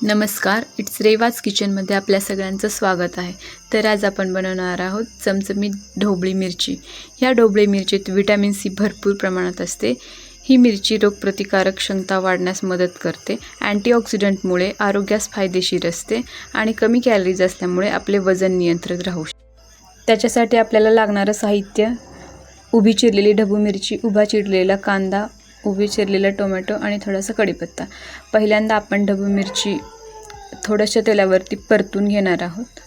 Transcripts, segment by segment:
नमस्कार, इट्स रेवाज किचनमध्ये आपल्या सगळ्यांचं स्वागत आहे। तर आज आपण बनवणार आहोत चमचमीत ढोबळी मिरची। ह्या ढोबळी मिरचीत विटॅमिन सी भरपूर प्रमाणात असते। ही मिरची रोगप्रतिकारक क्षमता वाढण्यास मदत करते। अँटीऑक्सिडंटमुळे आरोग्यास फायदेशीर असते आणि कमी कॅलरीज असल्यामुळे आपले वजन नियंत्रित राहू शकते। त्याच्यासाठी आपल्याला लागणारं साहित्य: उभी चिरलेली ढबू मिरची, उभा चिरलेला कांदा, उभी चिरलेला टोमॅटो आणि थोडासा कढीपत्ता। पहिल्यांदा आपण ढबू मिरची थोड्याशा तेलावरती परतून घेणार आहोत।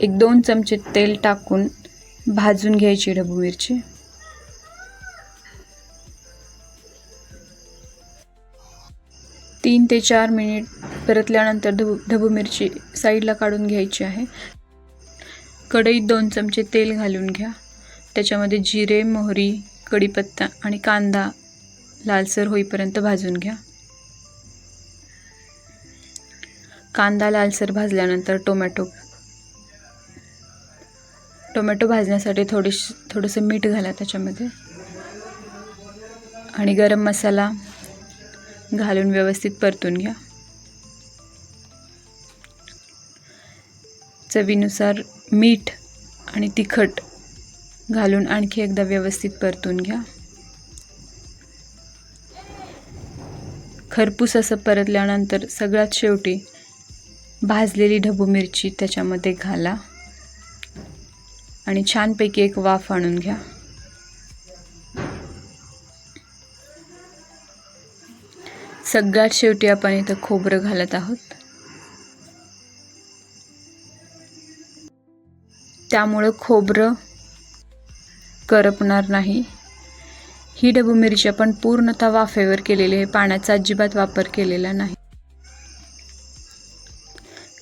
1-2 चमचे तेल टाकून भाजून घ्यायची ढबू मिरची। तीन ते 4 मिनिट परतल्यानंतर ढबू मिरची साईडला काढून घ्यायची आहे। कढईत 2 चमचे तेल घालून घ्या। त्याच्यामध्ये जिरे, मोहरी, कढीपत्ता आणि कांदा लालसर होईपर्यंत भाजून घ्या। कांदा लालसर भाजल्यानंतर टोमॅटो भाजण्यासाठी थोडंसं मीठ घाला त्याच्यामध्ये आणि गरम मसाला घालून व्यवस्थित परतून घ्या। चवीनुसार मीठ आणि तिखट घालून आणखी एकदा व्यवस्थित परतून घ्या। खरपूस असं परतल्यानंतर सगळ्यात शेवटी भाजलेली ढबू मिरची त्याच्यामध्ये घाला आणि छानपैकी एक वाफ आणून घ्या। सगळ्यात शेवटी आपण इथं खोबरं घालत आहोत, त्यामुळे खोबरं करपणार नाही। ही ढबू मिरची आपण पूर्णतः वाफेवर केलेली आहे, पाण्याचा अजिबात वापर केलेला नाही।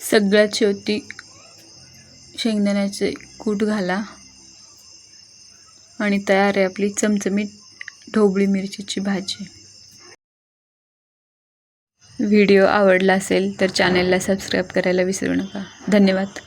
सगळ्यात शेवटी शेंगदाण्याचे कूट घाला आणि तयार आहे आपली चमचमीत ढोबळी मिरचीची भाजी। व्हिडिओ आवडला असेल तर चॅनलला सबस्क्राईब करायला विसरू नका। धन्यवाद।